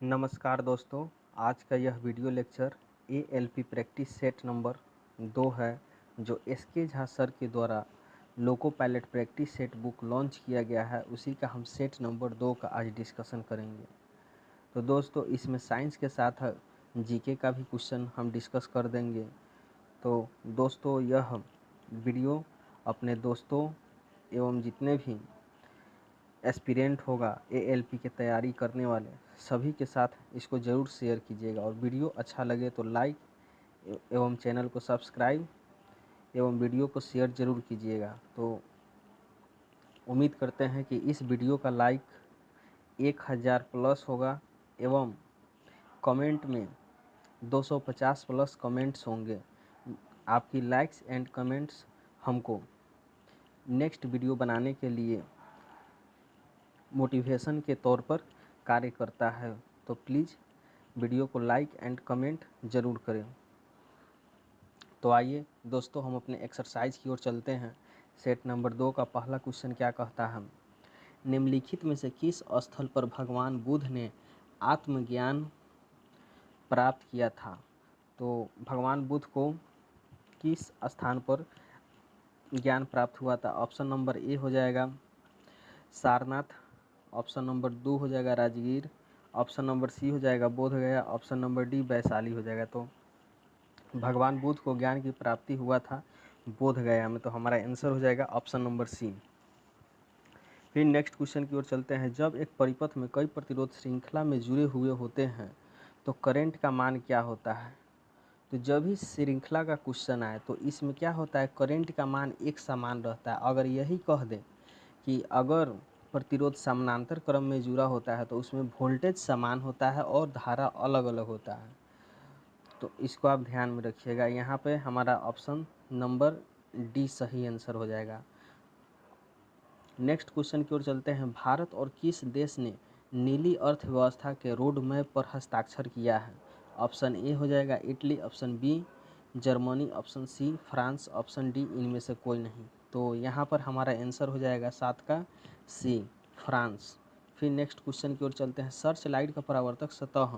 नमस्कार दोस्तों, आज का यह video lecture ALP practice set number 2 है, जो एसके झा सर के द्वारा loco pilot practice set book launch किया गया है। उसी का हम सेट नंबर 2 का आज डिस्कशन करेंगे। तो दोस्तों, इसमें साइंस के साथ जीके का भी क्वेश्चन हम डिस्कस कर देंगे। तो दोस्तों, यह वीडियो अपने दोस्तों एवं जितने भी एस्पिरेंट होगा एएलपी की तैयारी करने वाले सभी के साथ इसको ज़रूर शेयर कीजिएगा, और वीडियो अच्छा लगे तो लाइक एवं चैनल को सब्सक्राइब एवं वीडियो को शेयर ज़रूर कीजिएगा। तो उम्मीद करते हैं कि इस वीडियो का लाइक 1000 प्लस होगा एवं कमेंट में 250 प्लस कमेंट्स होंगे। आपकी लाइक्स एंड कमेंट्स हमको नेक्स्ट वीडियो बनाने के लिए मोटिवेशन के तौर पर कार्य करता है। तो प्लीज़ वीडियो को लाइक एंड कमेंट ज़रूर करें। तो आइए दोस्तों, हम अपने एक्सरसाइज की ओर चलते हैं। सेट नंबर 2 का पहला क्वेश्चन क्या कहता है? निम्नलिखित में से किस स्थल पर भगवान बुद्ध ने आत्मज्ञान प्राप्त किया था? तो भगवान बुद्ध को किस स्थान पर ज्ञान प्राप्त हुआ था? ऑप्शन नंबर ए हो जाएगा सारनाथ, ऑप्शन नंबर 2 हो जाएगा राजगीर, ऑप्शन नंबर सी हो जाएगा बोध गया, ऑप्शन नंबर डी वैशाली हो जाएगा। तो भगवान बुद्ध को ज्ञान की प्राप्ति हुआ था बोध गया में, तो हमारा आंसर हो जाएगा ऑप्शन नंबर सी। फिर नेक्स्ट क्वेश्चन की ओर चलते हैं। जब एक परिपथ में कई प्रतिरोध श्रृंखला में जुड़े हुए होते हैं तो करंट का मान क्या होता है? तो जब भी श्रृंखला का क्वेश्चन आए तो इसमें क्या होता है, करंट का मान एक समान रहता है। अगर यही कह दें कि अगर प्रतिरोध समानांतर क्रम में जुड़ा होता है तो उसमें वोल्टेज समान होता है और धारा अलग अलग होता है। तो इसको आप ध्यान में रखिएगा। यहाँ पे हमारा ऑप्शन नंबर डी सही आंसर हो जाएगा। नेक्स्ट क्वेश्चन की ओर चलते हैं। भारत और किस देश ने नीली अर्थव्यवस्था के रोड मैप पर हस्ताक्षर किया है? ऑप्शन ए हो जाएगा Italy, option b Germany, option सी फ्रांस, ऑप्शन डी इनमें से कोई नहीं। तो यहाँ पर हमारा आंसर हो जाएगा 7 का सी फ्रांस। फिर नेक्स्ट क्वेश्चन की ओर चलते हैं। सर्च लाइट का परावर्तक सतह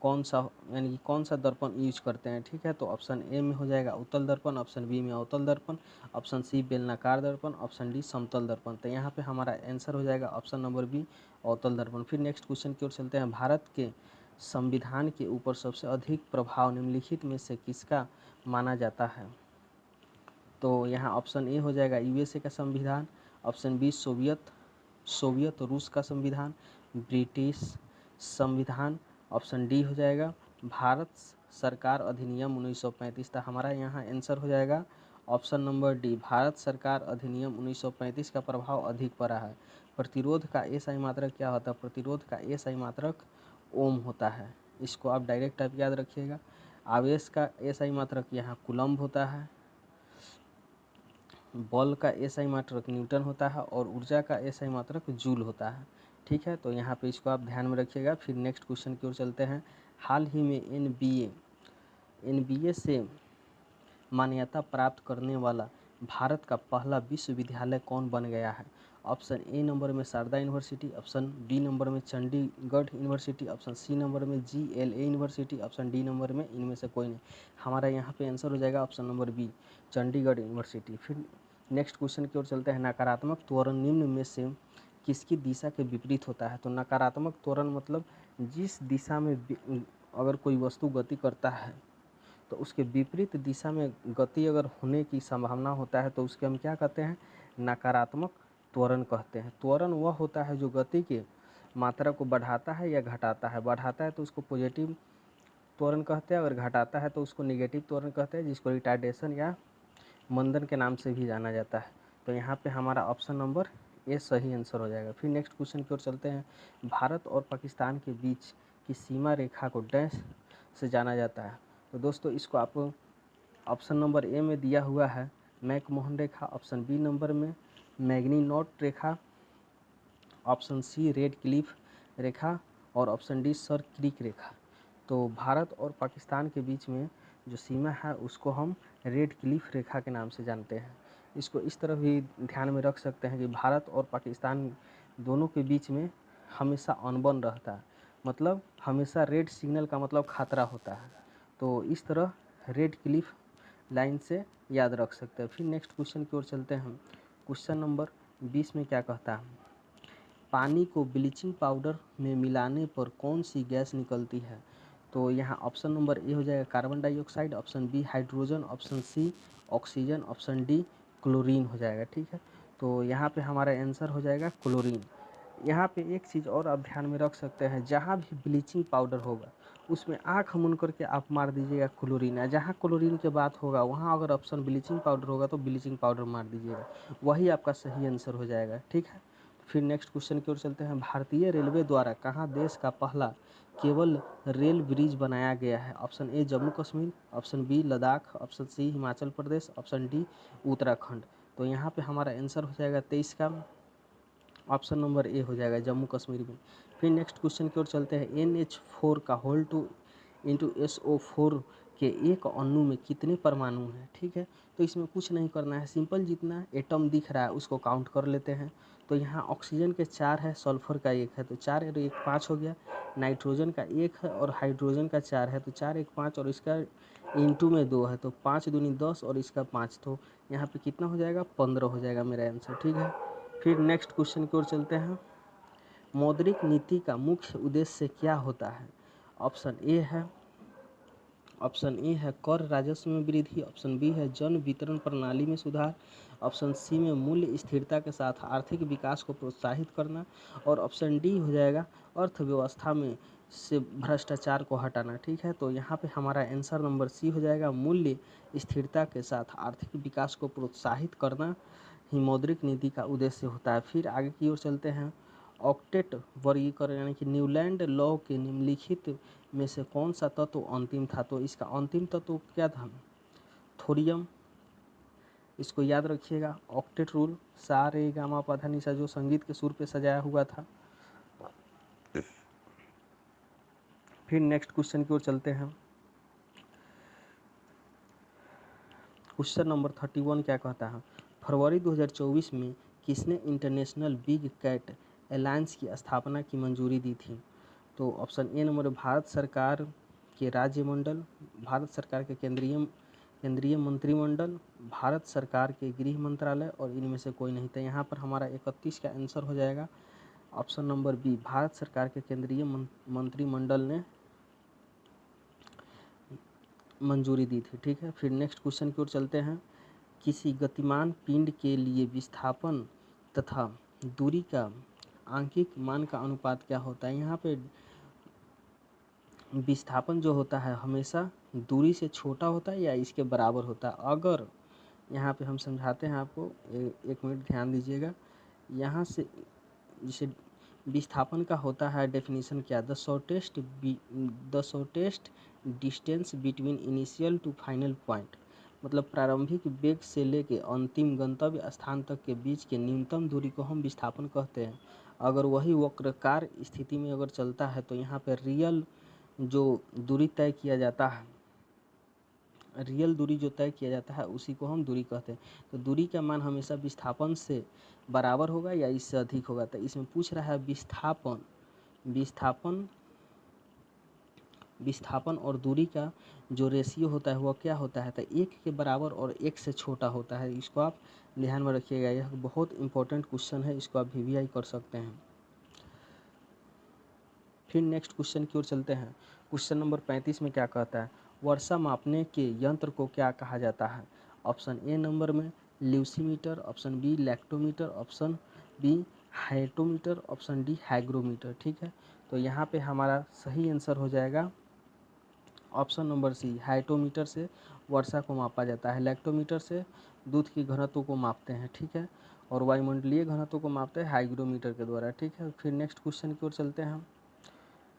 कौन सा, यानी कि कौन सा दर्पण यूज करते हैं? ठीक है, तो ऑप्शन ए में हो जाएगा उत्तल दर्पण, ऑप्शन बी में अवतल दर्पण, ऑप्शन सी बेलनाकार दर्पण, ऑप्शन डी समतल दर्पण। तो यहाँ पे हमारा आंसर हो जाएगा ऑप्शन नंबर बी अवतल दर्पण। फिर नेक्स्ट क्वेश्चन की ओर चलते हैं। भारत के संविधान के ऊपर सबसे अधिक प्रभाव निम्नलिखित में से किसका माना जाता है? तो यहाँ ऑप्शन ए हो जाएगा यूएसए का संविधान, ऑप्शन बी सोवियत रूस का संविधान, ब्रिटिश संविधान, ऑप्शन डी हो जाएगा भारत सरकार अधिनियम 1935। था हमारा यहाँ आंसर हो जाएगा ऑप्शन नंबर डी भारत सरकार अधिनियम 1935 का प्रभाव अधिक पड़ा है। प्रतिरोध का एसआई मात्रक क्या होता है? प्रतिरोध का एसआई मात्रक ओम होता है। इसको आप डायरेक्ट आप याद रखिएगा। आवेश का एसआई मात्रक यहाँ कूलम्ब होता है, बल का एसआई मात्रक न्यूटन होता है और ऊर्जा का एसआई मात्रक जूल होता है। ठीक है, तो यहाँ पे इसको आप ध्यान में रखिएगा। फिर नेक्स्ट क्वेश्चन की ओर चलते हैं। हाल ही में एनबीए से मान्यता प्राप्त करने वाला भारत का पहला विश्वविद्यालय कौन बन गया है? ऑप्शन ए नंबर में Sharda university, option B number में Chandigarh university, option C number में GLA university, option D number में इनमें से कोई नहीं। हमारा यहाँ पे आंसर हो जाएगा option number B Chandigarh university. फिर नेक्स्ट क्वेश्चन की ओर चलते हैं। नकारात्मक त्वरण निम्न में से किसकी दिशा के विपरीत होता है? तो नकारात्मक त्वरण मतलब जिस दिशा में अगर कोई वस्तु गति करता है तो उसके विपरीत दिशा में गति अगर होने की संभावना होता है तो उसके हम क्या कहते हैं? नकारात्मक त्वरण कहते हैं। त्वरण वह होता है जो गति के मात्रा को बढ़ाता है या घटाता है। बढ़ाता है तो उसको पॉजिटिव त्वरण कहते हैं, अगर घटाता है तो उसको नेगेटिव त्वरण कहते हैं, जिसको रिटार्डेशन या मंदन के नाम से भी जाना जाता है। तो यहाँ पे हमारा ऑप्शन नंबर ए सही आंसर हो जाएगा। फिर नेक्स्ट क्वेश्चन की ओर चलते हैं। भारत और पाकिस्तान के बीच की सीमा रेखा को डैश से जाना जाता है? तो दोस्तों, इसको आप ऑप्शन नंबर ए में दिया हुआ है मैकमोहन रेखा, ऑप्शन बी नंबर में मैग्नीनॉट रेखा, ऑप्शन सी रेड क्लिफ रेखा और ऑप्शन डी सर क्रिक रेखा। तो भारत और पाकिस्तान के बीच में जो सीमा है उसको हम रेड क्लिफ रेखा के नाम से जानते हैं। इसको इस तरह भी ध्यान में रख सकते हैं कि भारत और पाकिस्तान दोनों के बीच में हमेशा अनबन रहता है। मतलब हमेशा रेड सिग्नल का मतलब खतरा होता है। तो इस तरह रेड क्लिफ लाइन से याद रख सकते हैं। फिर नेक्स्ट क्वेश्चन की ओर चलते हैं हम। क्वेश्चन नंबर 20 में क्या कहता है, पानी को ब्लीचिंग पाउडर में मिलाने पर कौन सी गैस निकलती है। तो यहाँ ऑप्शन नंबर ए हो जाएगा carbon dioxide, option B hydrogen, option C oxygen, option D chlorine हो जाएगा। ठीक है, तो यहाँ पे हमारा आंसर हो जाएगा क्लोरीन। यहाँ पे एक चीज़ और आप ध्यान में रख सकते हैं, जहाँ भी ब्लीचिंग पाउडर होगा उसमें आँख मूंद करके आप मार दीजिएगा क्लोरीन, है जहाँ क्लोरीन के बात होगा वहाँ अगर ऑप्शन ब्लीचिंग पाउडर होगा तो ब्लीचिंग पाउडर मार दीजिएगा, वही आपका सही आंसर हो जाएगा। ठीक है, फिर नेक्स्ट क्वेश्चन की ओर चलते हैं। भारतीय रेलवे द्वारा कहाँ देश का पहला केबल रेल ब्रिज बनाया गया है। Option A Jammu Kashmir, option B Ladakh, option C Himachal Pradesh, option D Uttarakhand. तो यहाँ पे हमारा आंसर हो जाएगा 23 का ऑप्शन नंबर ए हो जाएगा जम्मू कश्मीर में। फिर नेक्स्ट क्वेश्चन की ओर चलते हैं। NH4 का होल टू इंटू SO4 के एक अणु में कितने परमाणु हैं। ठीक है, तो इसमें कुछ नहीं करना है, सिंपल जितना एटम दिख रहा है उसको काउंट कर लेते हैं। तो यहाँ ऑक्सीजन के 4 है, सल्फर का 1 है, तो 4 और 1 5 हो गया। नाइट्रोजन का 1 है और हाइड्रोजन का 4 है, तो 4 1 5 और इसका इंटू में 2 है, तो 5 दूनी 10 और इसका 5, तो यहाँ पे कितना हो जाएगा 15 हो जाएगा मेरा आंसर। ठीक है, फिर नेक्स्ट क्वेश्चन की ओर चलते हैं। मौद्रिक नीति का मुख्य उद्देश्य क्या होता है। ऑप्शन ए है कर राजस्व में वृद्धि, ऑप्शन बी है जन वितरण प्रणाली में सुधार, ऑप्शन सी में मूल्य स्थिरता के साथ आर्थिक विकास को प्रोत्साहित करना, और ऑप्शन डी हो जाएगा अर्थव्यवस्था में से भ्रष्टाचार को हटाना। ठीक है, तो यहाँ पे हमारा आंसर नंबर सी हो जाएगा, मूल्य स्थिरता के साथ आर्थिक विकास को प्रोत्साहित करना ही मौद्रिक नीति का उद्देश्य होता है। फिर आगे की ओर चलते हैं। ऑक्टेट वर्गीकरण यानी कि न्यूलैंड लॉ के निम्नलिखित में से कौन सा तत्व अंतिम था। तो इसका अंतिम तत्व क्या था, थोरियम। इसको याद रखिएगा, ऑक्टेट रूल सा रे गामा पधा निशा जो संगीत के सुर पे सजाया हुआ था। फिर नेक्स्ट क्वेश्चन की ओर चलते हैं। क्वेश्चन नंबर 31 क्या कहता है, फरवरी 2024 में किसने इंटरनेशनल बिग कैट अलायंस की स्थापना की मंजूरी दी थी। तो ऑप्शन ए नंबर भारत सरकार के राज्यमंडल, भारत सरकार के केंद्रीय मंत्रिमंडल, भारत सरकार के गृह मंत्रालय, और इनमें से कोई नहीं था। यहाँ पर हमारा 31 का आंसर हो जाएगा ऑप्शन नंबर बी, भारत सरकार के केंद्रीय मंत्रिमंडल ने मंजूरी दी थी। ठीक है, फिर नेक्स्ट क्वेश्चन की ओर चलते हैं। किसी गतिमान पिंड के लिए विस्थापन तथा दूरी का आंकिक मान का अनुपात क्या होता है। यहाँ पे विस्थापन जो होता है हमेशा दूरी से छोटा होता है या इसके बराबर होता है। अगर यहाँ पे हम समझाते हैं आपको, एक मिनट ध्यान दीजिएगा। यहाँ से जिसे विस्थापन का होता है डेफिनेशन क्या, the shortest distance between initial to final point, मतलब प्रारंभिक वेग से लेके अंतिम गंतव्य स्थान तक के बीच के न्यूनतम दूरी को हम विस्थापन कहते हैं। अगर वही वक्राकार स्थिति में अगर चलता है तो यहाँ पर जो दूरी तय किया जाता है, रियल दूरी जो तय किया जाता है उसी को हम दूरी कहते हैं। तो दूरी का मान हमेशा विस्थापन से बराबर होगा या इससे अधिक होगा। तो इसमें पूछ रहा है विस्थापन और दूरी का जो रेशियो होता है वह क्या होता है, तो 1 के बराबर और 1 से छोटा होता है। इसको आप ध्यान में रखिएगा, यह बहुत इंपॉर्टेंट क्वेश्चन है, इसको आप VVI कर सकते हैं। फिर नेक्स्ट क्वेश्चन की ओर चलते हैं। क्वेश्चन नंबर 35 में क्या कहता है, वर्षा मापने के यंत्र को क्या कहा जाता है। ऑप्शन ए नंबर में lucimeter, option B lactometer, option B hytometer, option D hygrometer. ठीक है, तो यहाँ पे हमारा सही आंसर हो जाएगा ऑप्शन नंबर सी, हाइटोमीटर से वर्षा को मापा जाता है। लैक्टोमीटर से दूध की घनत्व को मापते हैं। ठीक है, और वायुमंडलीय घनत्व को मापते हैं हाइग्रोमीटर के द्वारा। ठीक है, फिर नेक्स्ट क्वेश्चन की ओर चलते हैं हम।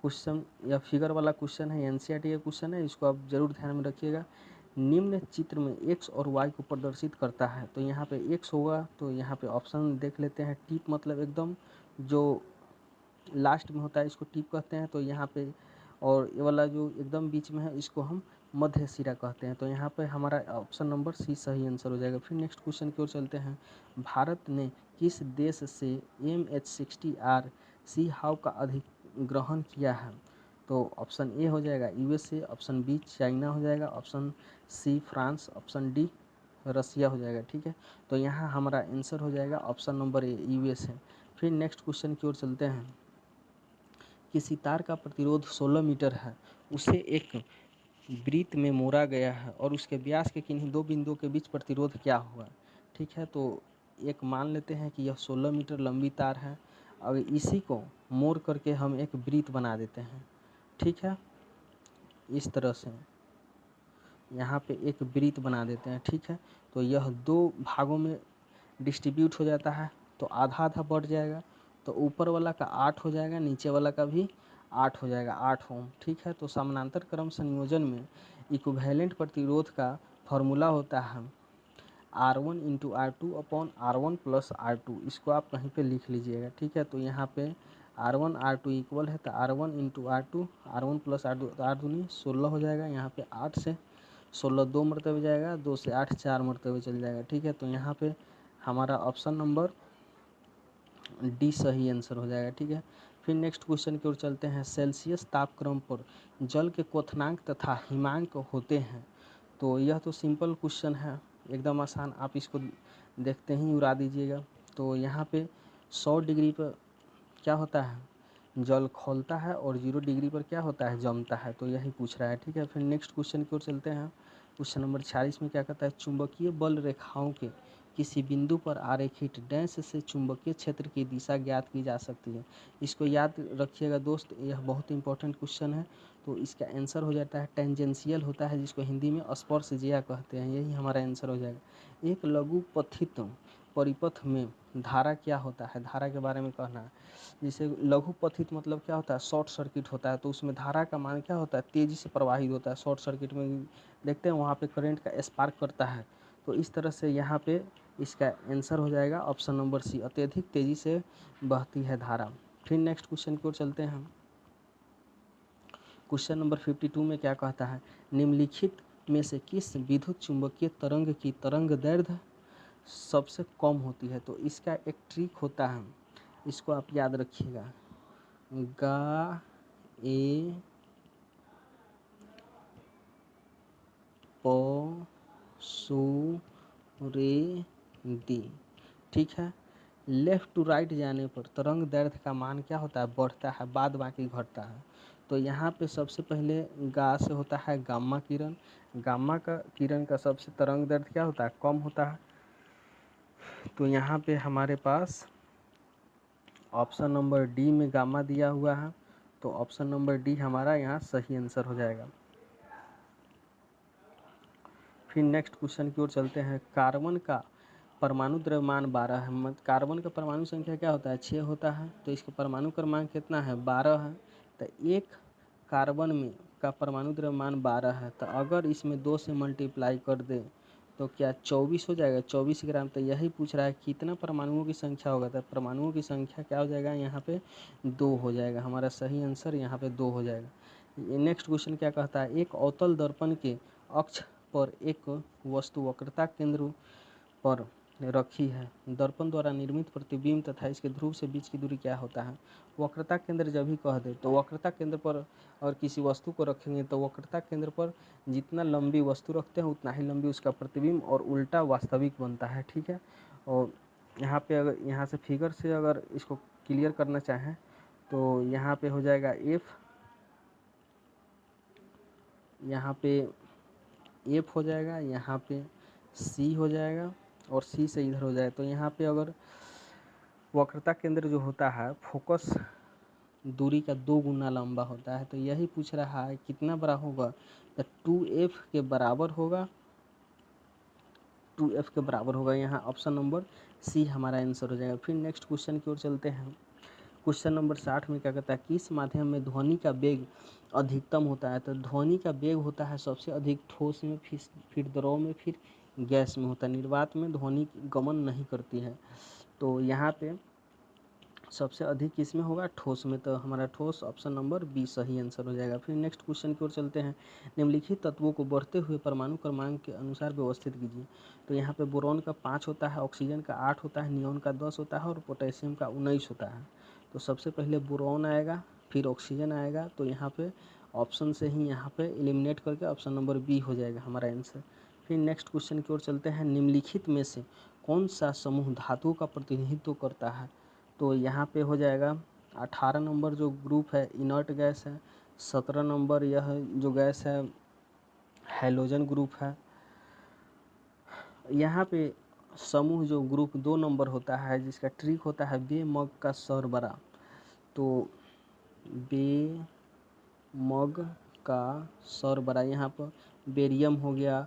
क्वेश्चन या फिगर वाला क्वेश्चन है, NCERT का क्वेश्चन है, इसको आप जरूर ध्यान में रखिएगा। निम्न चित्र में x और y को प्रदर्शित करता है। तो यहाँ पे x होगा, तो यहाँ पे ऑप्शन देख लेते हैं। टिप मतलब एकदम जो लास्ट में होता है इसको टिप कहते हैं। तो यहाँ पे और ये वाला जो एकदम बीच में है इसको हम मध्य सिरा कहते हैं। तो यहाँ पे हमारा ऑप्शन नंबर सी सही आंसर हो जाएगा। फिर नेक्स्ट क्वेश्चन की ओर चलते हैं। भारत ने किस देश से MH60R सी हाव का अधिग्रहण किया है। तो ऑप्शन ए हो जाएगा यूएसए, ऑप्शन बी चाइना हो जाएगा, ऑप्शन सी फ्रांस, ऑप्शन डी रसिया हो जाएगा। ठीक है, तो यहाँ हमारा आंसर हो जाएगा ऑप्शन नंबर ए यूएसए। फिर नेक्स्ट क्वेश्चन की ओर चलते हैं। किसी तार का प्रतिरोध 16 मीटर है, उसे एक वृत्त में मोड़ा गया है और उसके व्यास के किन्हीं दो बिंदुओं के बीच प्रतिरोध क्या होगा। ठीक है, तो एक मान लेते हैं कि यह 16 मीटर लंबी तार है और इसी को मोड़ करके हम एक वृत्त बना देते हैं। ठीक है, इस तरह से यहाँ पे एक वृत्त बना देते हैं। ठीक है, तो यह दो भागों में डिस्ट्रीब्यूट हो जाता है, तो आधा आधा बढ़ जाएगा, तो ऊपर वाला का 8 हो जाएगा, नीचे वाला का भी 8 हो जाएगा, 8 ओम। ठीक है, तो समानांतर क्रम संयोजन में इक्विवेलेंट प्रतिरोध का फॉर्मूला होता है R1 into R2 upon R1 plus R2। इसको आप कहीं पे लिख लीजिएगा। ठीक है, तो यहाँ पे R1 R2 इक्वल है, तो R1 into R2, R1 plus R2, तो 8 दूनी 16 हो जाएगा। यहाँ पे 8 से 16 दो मरतबे जाएगा, 2 से 8 4 मरतबे चल जाएगा। ठीक है, तो यहाँ पे हमारा ऑप्शन नंबर डी सही आंसर हो जाएगा। ठीक है, फिर नेक्स्ट क्वेश्चन की ओर चलते हैं। सेल्सियस तापक्रम पर जल के क्वथनांक तथा हिमांक होते हैं। तो यह तो सिंपल क्वेश्चन है, एकदम आसान, आप इसको देखते ही उड़ा दीजिएगा। तो यहाँ पे 100 डिग्री पर क्या होता है, जल खौलता है, और 0 डिग्री पर क्या होता है, जमता है। तो यही पूछ रहा है। ठीक है, फिर नेक्स्ट क्वेश्चन की ओर चलते हैं। क्वेश्चन नंबर 46 में क्या कहता है, चुंबकीय बल रेखाओं के किसी बिंदु पर आरेखित डैश से चुंबकीय क्षेत्र की दिशा ज्ञात की जा सकती है। इसको याद रखिएगा दोस्त, यह बहुत इंपॉर्टेंट क्वेश्चन है। तो इसका आंसर हो जाता है टेंजेंशियल होता है, जिसको हिंदी में स्पर्शज्या कहते हैं। यही हमारा आंसर हो जाएगा। एक लघु पथित परिपथ में धारा क्या होता है, धारा के बारे में कहना है। जैसे लघु पथित मतलब क्या होता है, शॉर्ट सर्किट होता है, तो उसमें धारा का मान क्या होता है, तेज़ी से प्रवाहित होता है। शॉर्ट सर्किट में देखते हैं वहाँ पे करंट का स्पार्क करता है। तो इस तरह से यहाँ पे इसका आंसर हो जाएगा ऑप्शन नंबर सी, अत्यधिक तेज़ी से बहती है धारा। फिर नेक्स्ट क्वेश्चन की ओर चलते हैं। क्वेश्चन नंबर 52 में क्या कहता है, निम्नलिखित में से किस विद्युत चुंबकीय तरंग की तरंग दैर्ध्य सबसे कम होती है। तो इसका एक ट्रिक होता है, इसको आप याद रखिएगा। गा ए प सु रे दी। ठीक है, लेफ़्ट टू राइट जाने पर तरंग दैर्ध्य का मान क्या होता है, बढ़ता है, बाद बाकी घटता है। तो यहाँ पे सबसे पहले गा से होता है गामा किरण, गामा का किरण का सबसे तरंग दैर्ध्य क्या होता है, कम होता है। तो यहाँ पे हमारे पास ऑप्शन नंबर डी में गामा दिया हुआ है, तो ऑप्शन नंबर डी हमारा यहाँ सही आंसर हो जाएगा। फिर नेक्स्ट क्वेश्चन की ओर चलते हैं। कार्बन का परमाणु द्रव्यमान 12 है। मत कार्बन का परमाणु संख्या क्या होता है, 6 होता है, तो इसका परमाणु क्रमांक कितना है, 12 है। तो एक कार्बन में का परमाणु द्रव्यमान 12 है, तो अगर इसमें 2 से मल्टीप्लाई कर दे तो क्या 24 हो जाएगा, 24 ग्राम। तो यही पूछ रहा है कितना परमाणुओं की संख्या होगा, तो परमाणुओं की संख्या क्या हो जाएगा, यहाँ पे 2 हो जाएगा। हमारा सही आंसर यहाँ पे 2 हो जाएगा। नेक्स्ट क्वेश्चन क्या कहता है, एक अवतल दर्पण के अक्ष पर एक वस्तु वक्रता केंद्र पर रखी है, दर्पण द्वारा निर्मित प्रतिबिंब तथा इसके ध्रुव से बीच की दूरी क्या होता है। वक्रता केंद्र जब भी कह दे, तो वक्रता केंद्र पर और किसी वस्तु को रखेंगे, तो वक्रता केंद्र पर जितना लंबी वस्तु रखते हैं उतना ही लंबी उसका प्रतिबिंब और उल्टा वास्तविक बनता है। ठीक है, और यहाँ पे अगर यहाँ से फिगर से अगर इसको क्लियर करना चाहें तो यहाँ पे हो जाएगा एफ, यहाँ पे एफ हो जाएगा, यहाँ पे सी हो जाएगा, और सी से इधर हो जाए। तो यहाँ पे अगर वक्रता केंद्र जो होता है फोकस दूरी का 2 गुना लंबा होता है, तो यही पूछ रहा है कितना बड़ा होगा, तो 2f के बराबर होगा, 2f के बराबर होगा। यहाँ ऑप्शन नंबर सी हमारा आंसर हो जाएगा। फिर नेक्स्ट क्वेश्चन की ओर चलते हैं। क्वेश्चन नंबर 60 में क्या कहता है, किस माध्यम में ध्वनि का वेग अधिकतम होता है। तो ध्वनि का वेग होता है सबसे अधिक ठोस में, फिर द्रव में, फिर गैस में होता है। निर्वात में ध्वनि गमन नहीं करती है। तो यहाँ पे सबसे अधिक किसमें होगा, ठोस में, तो हमारा ठोस ऑप्शन नंबर बी सही आंसर हो जाएगा। फिर नेक्स्ट क्वेश्चन की ओर चलते हैं। निम्नलिखित तत्वों को बढ़ते हुए परमाणु क्रमांक के अनुसार व्यवस्थित कीजिए। तो यहाँ पे बोरॉन का 5 होता है, ऑक्सीजन का 8 होता है, नियॉन का 10 होता है और पोटेशियम का 19 होता है। तो सबसे पहले बोरॉन आएगा, फिर ऑक्सीजन आएगा, तो यहाँ पे ऑप्शन से ही यहाँ पे एलिमिनेट करके ऑप्शन नंबर बी हो जाएगा हमारा आंसर। फिर नेक्स्ट क्वेश्चन की ओर चलते हैं। निम्नलिखित में से कौन सा समूह धातुओं का प्रतिनिधित्व करता है? तो यहाँ पे हो जाएगा 18 नंबर जो ग्रुप है इनर्ट गैस है, 17 नंबर यह जो गैस है हैलोजन ग्रुप है। यहाँ पे समूह जो ग्रुप 2 नंबर होता है जिसका ट्रिक होता है बे मग का सर बड़ा, तो बे मग का सर बड़ा, यहाँ पर बेरियम हो गया,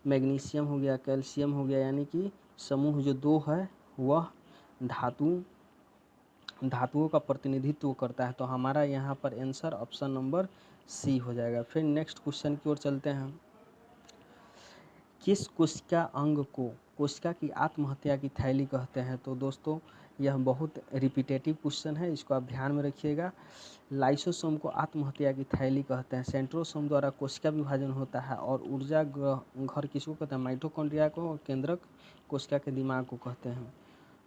मैग्नीशियम हो गया, कैल्शियम हो गया, यानी कि समूह जो 2 है वह धातुओं का प्रतिनिधित्व करता है। तो हमारा यहाँ पर आंसर ऑप्शन नंबर सी हो जाएगा। फिर नेक्स्ट क्वेश्चन की ओर चलते हैं। किस कोशिका अंग को कोशिका की आत्महत्या की थैली कहते हैं? तो दोस्तों यह बहुत रिपीटेटिव क्वेश्चन है, इसको आप ध्यान में रखिएगा। लाइसोसोम को आत्महत्या की थैली कहते हैं। सेंट्रोसोम द्वारा कोशिका विभाजन होता है। और ऊर्जा घर किसको कहते हैं? माइटोकॉन्ड्रिया को। और केंद्रक कोशिका के दिमाग को कहते हैं।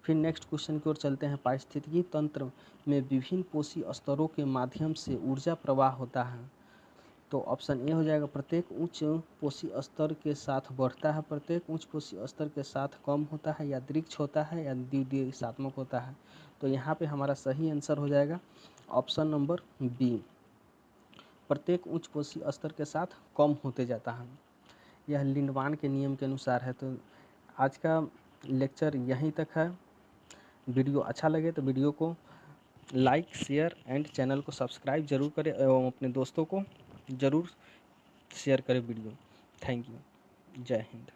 फिर नेक्स्ट क्वेश्चन की ओर चलते हैं। पारिस्थितिकी तंत्र में विभिन्न पोषी स्तरों के माध्यम से ऊर्जा प्रवाह होता है। तो ऑप्शन ए हो जाएगा प्रत्येक उच्च पोषी स्तर के साथ बढ़ता है, प्रत्येक उच्च पोषी स्तर के साथ कम होता है, या दृक्ष होता है, या द्विदिशात्मक होता है। तो यहाँ पे हमारा सही आंसर हो जाएगा ऑप्शन नंबर बी, प्रत्येक उच्च पोषी स्तर के साथ कम होते जाता है। यह लिंडमान के नियम के अनुसार है। तो आज का लेक्चर यहीं तक है। वीडियो अच्छा लगे तो वीडियो को लाइक, शेयर एंड चैनल को सब्सक्राइब जरूर करें एवं अपने दोस्तों को ज़रूर शेयर करें वीडियो। Thank you. जय हिंद।